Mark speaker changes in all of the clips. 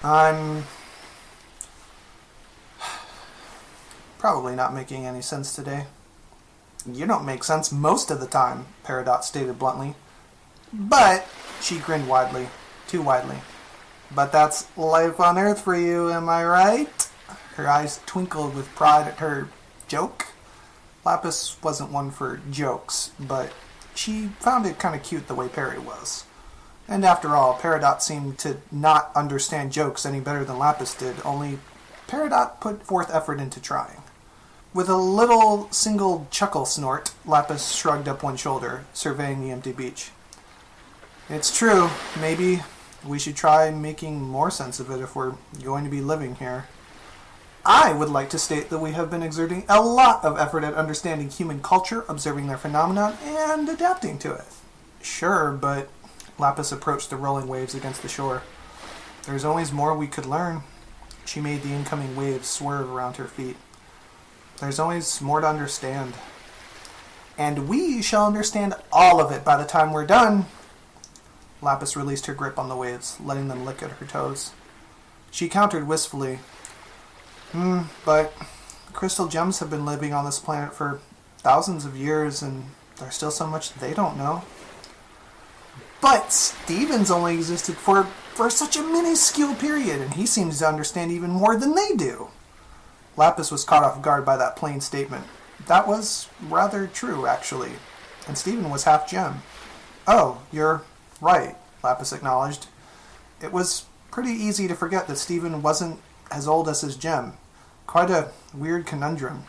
Speaker 1: I'm probably not making any sense today. You don't make sense most of the time, Peridot stated bluntly. But, she grinned widely, too widely. But that's life on Earth for you, am I right? Her eyes twinkled with pride at her joke. Lapis wasn't one for jokes, but she found it kind of cute the way Perry was. And after all, Peridot seemed to not understand jokes any better than Lapis did, only Peridot put forth effort into trying. With a little single chuckle snort, Lapis shrugged up one shoulder, surveying the empty beach. It's true, maybe we should try making more sense of it if we're going to be living here. I would like to state that we have been exerting a lot of effort at understanding human culture, observing their phenomenon, and adapting to it. Sure, but Lapis approached the rolling waves against the shore. There's always more we could learn. She made the incoming waves swerve around her feet. There's always more to understand. And we shall understand all of it by the time we're done. Lapis released her grip on the waves, letting them lick at her toes. She countered wistfully. But crystal gems have been living on this planet for thousands of years, and there's still so much they don't know. But Steven's only existed for such a minuscule period, and he seems to understand even more than they do. Lapis was caught off guard by that plain statement. That was rather true, actually. And Steven was half gem. Oh, you're right, Lapis acknowledged. It was pretty easy to forget that Steven wasn't as old as his gem. Quite a weird conundrum.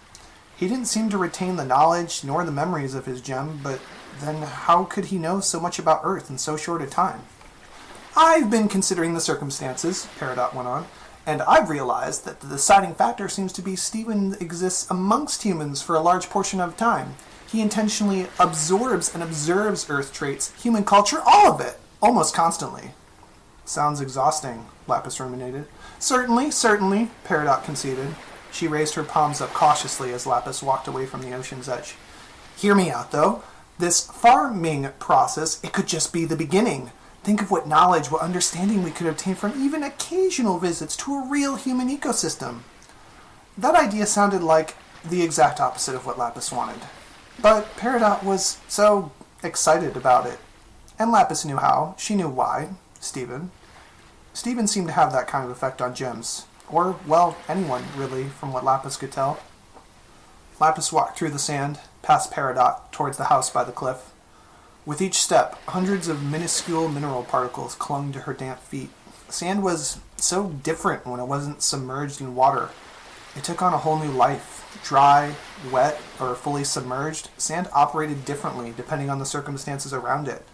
Speaker 1: He didn't seem to retain the knowledge nor the memories of his gem, but then how could he know so much about Earth in so short a time? I've been considering the circumstances, Peridot went on, and I've realized that the deciding factor seems to be Steven exists amongst humans for a large portion of time. He intentionally absorbs and observes Earth traits, human culture, all of it, almost constantly. Sounds exhausting, Lapis ruminated. Certainly, Peridot conceded. She raised her palms up cautiously as Lapis walked away from the ocean's edge. Hear me out, though. This farming process, it could just be the beginning. Think of what knowledge, what understanding we could obtain from even occasional visits to a real human ecosystem. That idea sounded like the exact opposite of what Lapis wanted. But Peridot was so excited about it. And Lapis knew how. She knew why. Steven seemed to have that kind of effect on gems. Or, well, anyone, really, from what Lapis could tell. Lapis walked through the sand, past Peridot, towards the house by the cliff. With each step, hundreds of minuscule mineral particles clung to her damp feet. Sand was so different when it wasn't submerged in water. It took on a whole new life. Dry, wet, or fully submerged, sand operated differently depending on the circumstances around it.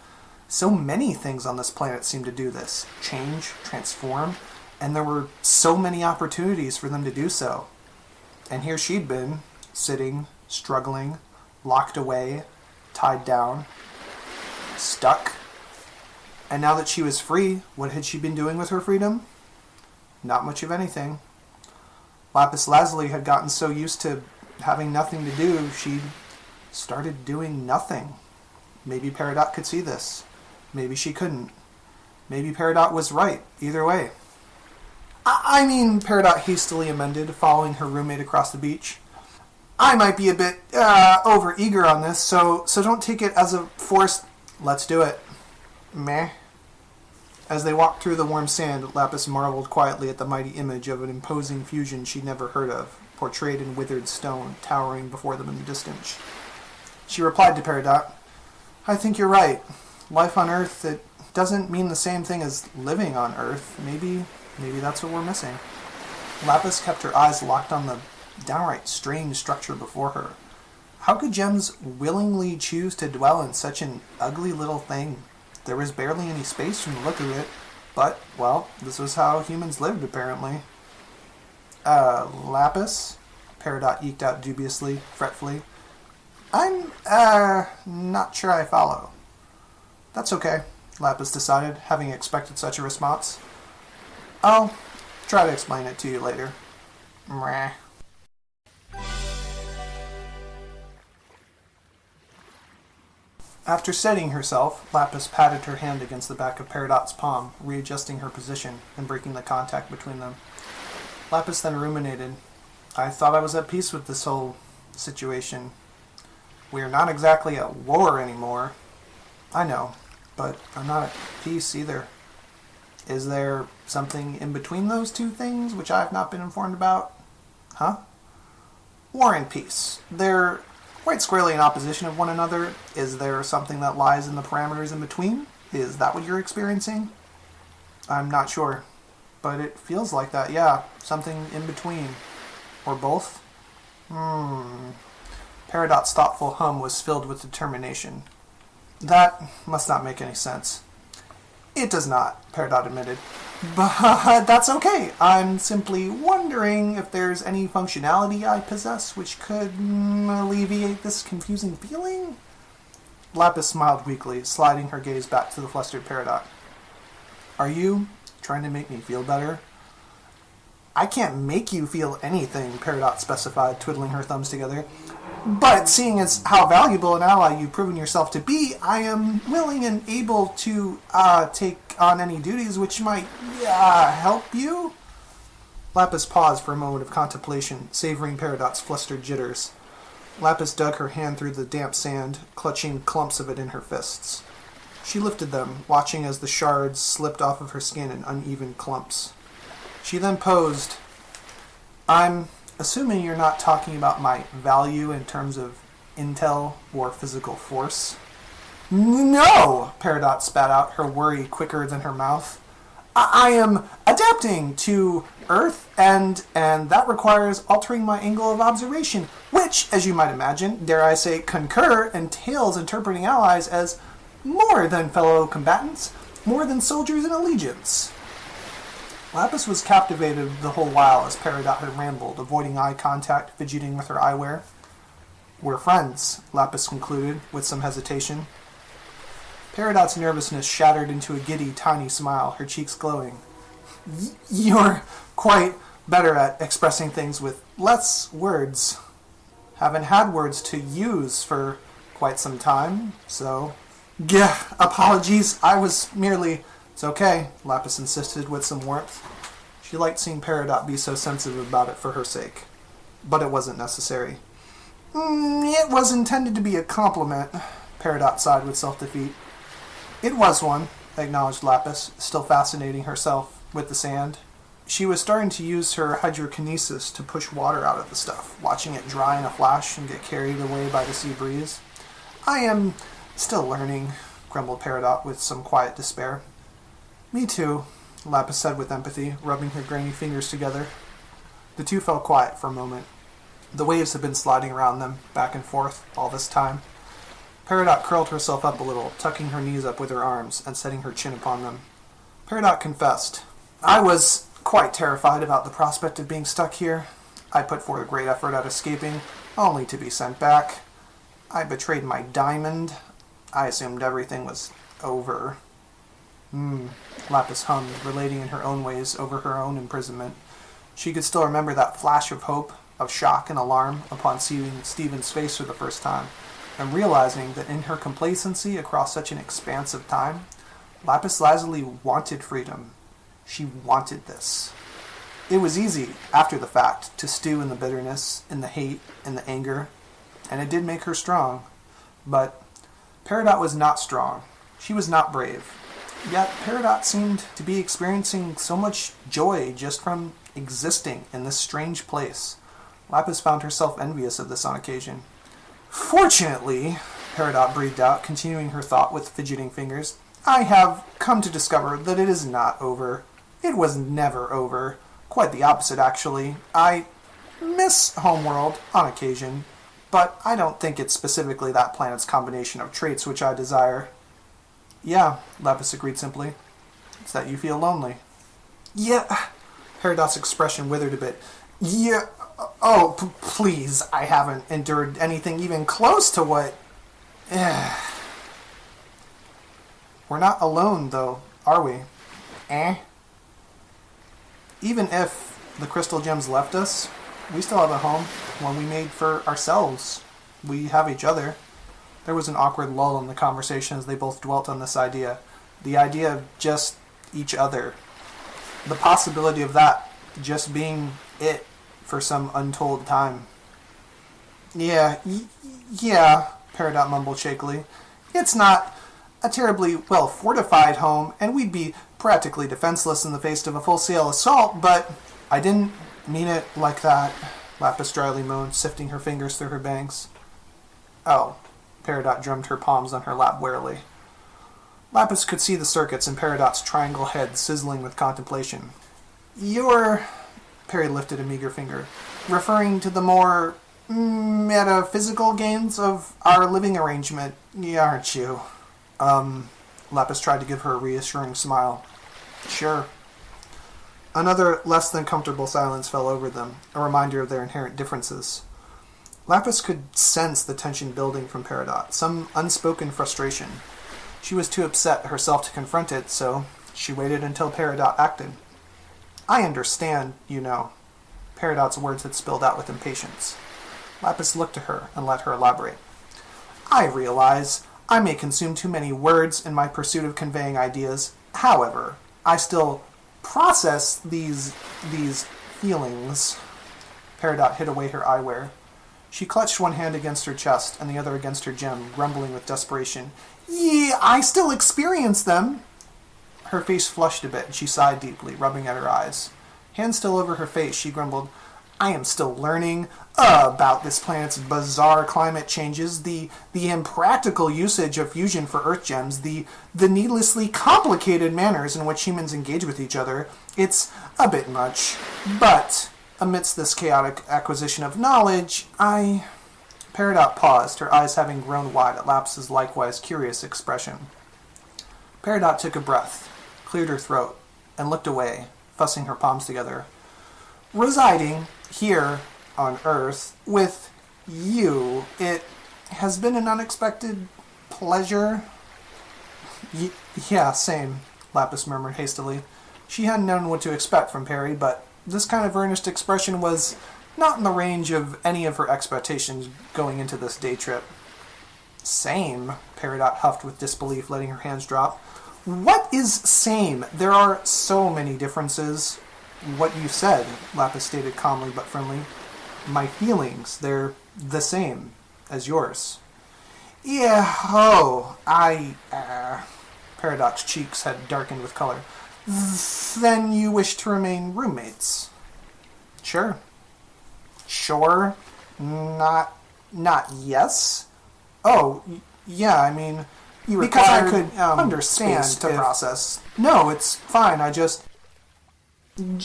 Speaker 1: So many things on this planet seemed to do this. Change, transform, and there were so many opportunities for them to do so. And here she'd been, sitting, struggling, locked away, tied down, stuck. And now that she was free, what had she been doing with her freedom? Not much of anything. Lapis Lazuli had gotten so used to having nothing to do, she'd started doing nothing. Maybe Peridot could see this. Maybe she couldn't. Maybe Peridot was right, either way. I mean, Peridot hastily amended, following her roommate across the beach. I might be a bit over-eager on this, so don't take it as a forced, let's do it. Meh. As they walked through the warm sand, Lapis marveled quietly at the mighty image of an imposing fusion she'd never heard of, portrayed in withered stone, towering before them in the distance. She replied to Peridot, I think you're right. Life on Earth, it doesn't mean the same thing as living on Earth. Maybe that's what we're missing. Lapis kept her eyes locked on the downright strange structure before her. How could gems willingly choose to dwell in such an ugly little thing? There was barely any space from the look of it, but, well, this was how humans lived, apparently. Lapis? Peridot eked out dubiously, fretfully. I'm, not sure I follow. That's okay, Lapis decided, having expected such a response. I'll try to explain it to you later. Meh. After steadying herself, Lapis patted her hand against the back of Peridot's palm, readjusting her position and breaking the contact between them. Lapis then ruminated. I thought I was at peace with this whole situation. We are not exactly at war anymore. I know, but I'm not at peace either. Is there something in between those two things which I have not been informed about? Huh? War and peace. They're quite squarely in opposition of one another. Is there something that lies in the parameters in between? Is that what you're experiencing? I'm not sure, but it feels like that, yeah. Something in between. Or both? Peridot's thoughtful hum was filled with determination. That must not make any sense. It does not, Peridot admitted. But that's okay. I'm simply wondering if there's any functionality I possess which could alleviate this confusing feeling? Lapis smiled weakly, sliding her gaze back to the flustered Peridot. Are you trying to make me feel better? I can't make you feel anything, Peridot specified, twiddling her thumbs together. But seeing as how valuable an ally you've proven yourself to be, I am willing and able to take on any duties which might help you. Lapis paused for a moment of contemplation, savoring Peridot's flustered jitters. Lapis dug her hand through the damp sand, clutching clumps of it in her fists. She lifted them, watching as the shards slipped off of her skin in uneven clumps. She then posed. I'm assuming you're not talking about my value in terms of intel or physical force. No! Peridot spat out, her worry quicker than her mouth. I am adapting to Earth, and that requires altering my angle of observation, which, as you might imagine, dare I say, concur, entails interpreting allies as more than fellow combatants, more than soldiers in allegiance. Lapis was captivated the whole while as Peridot had rambled, avoiding eye contact, fidgeting with her eyewear. We're friends, Lapis concluded, with some hesitation. Peridot's nervousness shattered into a giddy, tiny smile, her cheeks glowing. You're quite better at expressing things with less words. Haven't had words to use for quite some time, so... apologies, I was merely... It's okay, Lapis insisted with some warmth. She liked seeing Peridot be so sensitive about it for her sake. But it wasn't necessary. It was intended to be a compliment, Peridot sighed with self-defeat. It was one, acknowledged Lapis, still fascinating herself with the sand. She was starting to use her hydrokinesis to push water out of the stuff, watching it dry in a flash and get carried away by the sea breeze. I am still learning, grumbled Peridot with some quiet despair. Me too, Lapis said with empathy, rubbing her grainy fingers together. The two fell quiet for a moment. The waves had been sliding around them, back and forth, all this time. Peridot curled herself up a little, tucking her knees up with her arms and setting her chin upon them. Peridot confessed. I was quite terrified about the prospect of being stuck here. I put forth a great effort at escaping, only to be sent back. I betrayed my diamond. I assumed everything was over. Lapis hummed, relating in her own ways over her own imprisonment. She could still remember that flash of hope, of shock and alarm upon seeing Stephen's face for the first time, and realizing that in her complacency across such an expanse of time, Lapis Lazuli wanted freedom. She wanted this. It was easy, after the fact, to stew in the bitterness, in the hate, in the anger, and it did make her strong. But Peridot was not strong. She was not brave. Yet Peridot seemed to be experiencing so much joy just from existing in this strange place. Lapis found herself envious of this on occasion. Fortunately, Peridot breathed out, continuing her thought with fidgeting fingers, I have come to discover that it is not over. It was never over. Quite the opposite, actually. I miss Homeworld on occasion, but I don't think it's specifically that planet's combination of traits which I desire. Yeah, Lapis agreed simply. It's that you feel lonely. Yeah, Peridot's expression withered a bit. Yeah, please, I haven't endured anything even close to what... We're not alone, though, are we? Even if the crystal gems left us, we still have a home, one we made for ourselves. We have each other. There was an awkward lull in the conversation as they both dwelt on this idea. The idea of just each other. The possibility of that just being it for some untold time. Yeah, Peridot mumbled shakily. It's not a terribly well-fortified home, and we'd be practically defenseless in the face of a full-scale assault, but I didn't mean it like that, Lapis dryly moaned, sifting her fingers through her bangs. Oh, Peridot drummed her palms on her lap warily. Lapis could see the circuits in Peridot's triangle head sizzling with contemplation. You're, Perry lifted a meager finger, referring to the more metaphysical gains of our living arrangement, aren't you? Lapis tried to give her a reassuring smile. Sure. Another less than comfortable silence fell over them, a reminder of their inherent differences. Lapis could sense the tension building from Peridot, some unspoken frustration. She was too upset herself to confront it, so she waited until Peridot acted. I understand, you know. Peridot's words had spilled out with impatience. Lapis looked to her and let her elaborate. I realize I may consume too many words in my pursuit of conveying ideas. However, I still process these feelings. Peridot hid away her eyewear. She clutched one hand against her chest and the other against her gem, grumbling with desperation. Yeah, I still experience them. Her face flushed a bit, and she sighed deeply, rubbing at her eyes. Hand still over her face, she grumbled, I am still learning about this planet's bizarre climate changes, the impractical usage of fusion for Earth gems, the needlessly complicated manners in which humans engage with each other. It's a bit much. But amidst this chaotic acquisition of knowledge, Peridot paused, her eyes having grown wide at Lapis's likewise curious expression. Peridot took a breath, cleared her throat, and looked away, fussing her palms together. Residing here on Earth with you, it has been an unexpected pleasure. Yeah, same, Lapis murmured hastily. She hadn't known what to expect from Perry, but this kind of earnest expression was not in the range of any of her expectations going into this day trip. Same, Peridot huffed with disbelief, letting her hands drop. What is same? There are so many differences. What you said, Lapis stated calmly but firmly. My feelings, they're the same as yours. Yeah, Peridot's cheeks had darkened with color. Then you wish to remain roommates? Sure. Sure? Not yes? Oh, yeah, I mean, you because I could understand to process. No, it's fine. I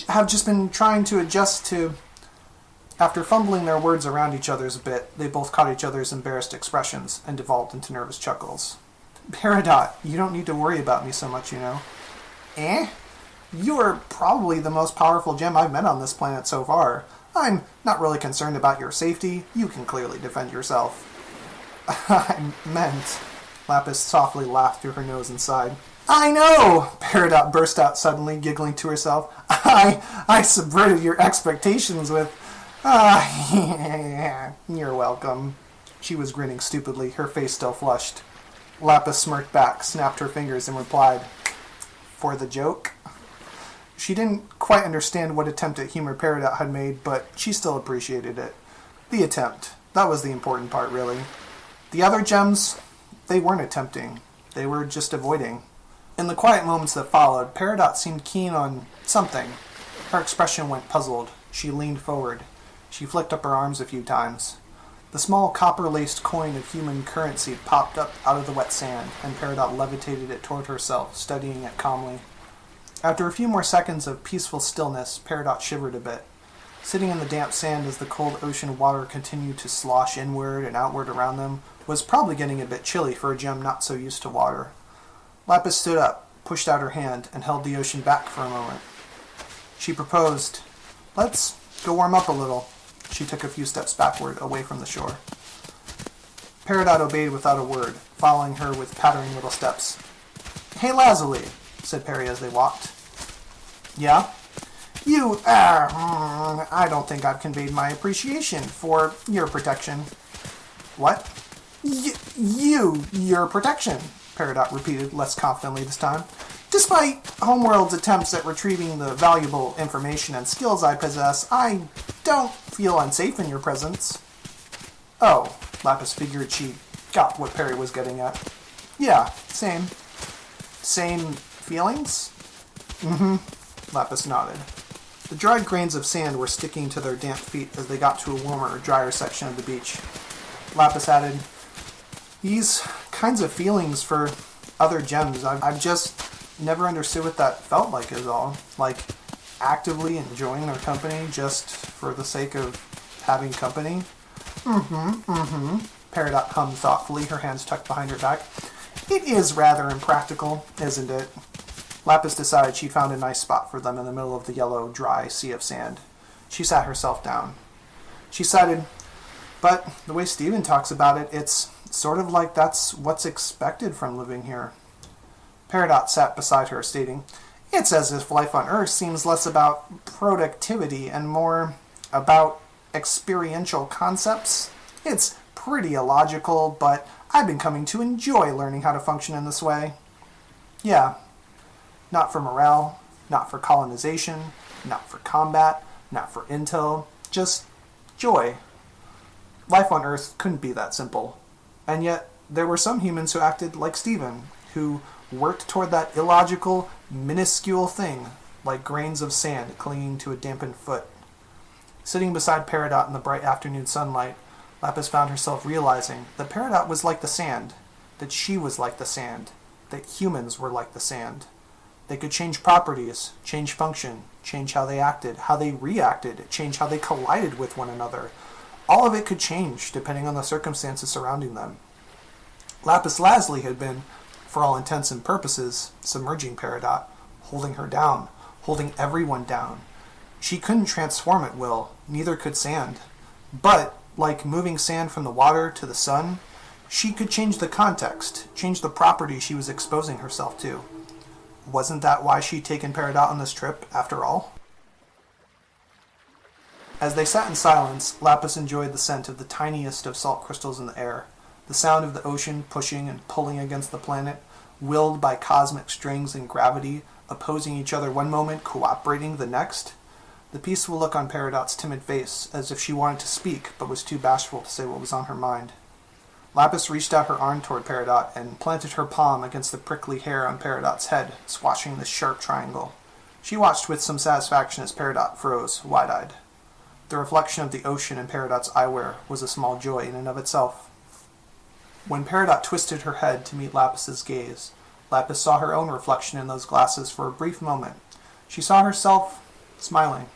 Speaker 1: have just been trying to adjust to... After fumbling their words around each other's a bit, they both caught each other's embarrassed expressions and devolved into nervous chuckles. Peridot, you don't need to worry about me so much, you know. You're probably the most powerful gem I've met on this planet so far. I'm not really concerned about your safety. You can clearly defend yourself. I meant... Lapis softly laughed through her nose and sighed. I know! Peridot burst out suddenly, giggling to herself. I subverted your expectations with... You're welcome. She was grinning stupidly, her face still flushed. Lapis smirked back, snapped her fingers, and replied, For the joke? She didn't quite understand what attempt at humor Peridot had made, but she still appreciated it. The attempt. That was the important part, really. The other gems, they weren't attempting. They were just avoiding. In the quiet moments that followed, Peridot seemed keen on something. Her expression went puzzled. She leaned forward. She flicked up her arms a few times. The small copper-laced coin of human currency popped up out of the wet sand, and Peridot levitated it toward herself, studying it calmly. After a few more seconds of peaceful stillness, Peridot shivered a bit. Sitting in the damp sand as the cold ocean water continued to slosh inward and outward around them was probably getting a bit chilly for a gem not so used to water. Lapis stood up, pushed out her hand, and held the ocean back for a moment. She proposed, Let's go warm up a little. She took a few steps backward, away from the shore. Peridot obeyed without a word, following her with pattering little steps. Hey, Lazuli, said Perry as they walked. Yeah? I don't think I've conveyed my appreciation for your protection. What? Your protection, Peridot repeated less confidently this time. Despite Homeworld's attempts at retrieving the valuable information and skills I possess, I don't feel unsafe in your presence. Oh, Lapis figured she got what Perry was getting at. Yeah, same. Same feelings? Mm-hmm, Lapis nodded. The dried grains of sand were sticking to their damp feet as they got to a warmer, drier section of the beach. Lapis added, these kinds of feelings for other gems, I've just never understood what that felt like is all. Like, actively enjoying their company just for the sake of having company. Peridot hummed thoughtfully, her hands tucked behind her back. It is rather impractical, isn't it? Lapis decided she'd found a nice spot for them in the middle of the yellow, dry sea of sand. She sat herself down. She sighed, but the way Stephen talks about it, it's sort of like that's what's expected from living here. Peridot sat beside her, stating, it's as if life on Earth seems less about productivity and more about experiential concepts. It's pretty illogical, but I've been coming to enjoy learning how to function in this way. Yeah. Not for morale, not for colonization, not for combat, not for intel, just joy. Life on Earth couldn't be that simple. And yet, there were some humans who acted like Stephen, who worked toward that illogical, minuscule thing, like grains of sand clinging to a dampened foot. Sitting beside Peridot in the bright afternoon sunlight, Lapis found herself realizing that Peridot was like the sand, that she was like the sand, that humans were like the sand. They could change properties, change function, change how they acted, how they reacted, change how they collided with one another. All of it could change depending on the circumstances surrounding them. Lapis Lazuli had been, for all intents and purposes, submerging Peridot, holding her down, holding everyone down. She couldn't transform at will, neither could sand. But, like moving sand from the water to the sun, she could change the context, change the property she was exposing herself to. Wasn't that why she'd taken Peridot on this trip, after all? As they sat in silence, Lapis enjoyed the scent of the tiniest of salt crystals in the air, the sound of the ocean pushing and pulling against the planet, willed by cosmic strings and gravity, opposing each other one moment, cooperating the next. The peaceful look on Peridot's timid face, as if she wanted to speak, but was too bashful to say what was on her mind. Lapis reached out her arm toward Peridot and planted her palm against the prickly hair on Peridot's head, swashing the sharp triangle. She watched with some satisfaction as Peridot froze, wide-eyed. The reflection of the ocean in Peridot's eyewear was a small joy in and of itself. When Peridot twisted her head to meet Lapis's gaze, Lapis saw her own reflection in those glasses for a brief moment. She saw herself smiling.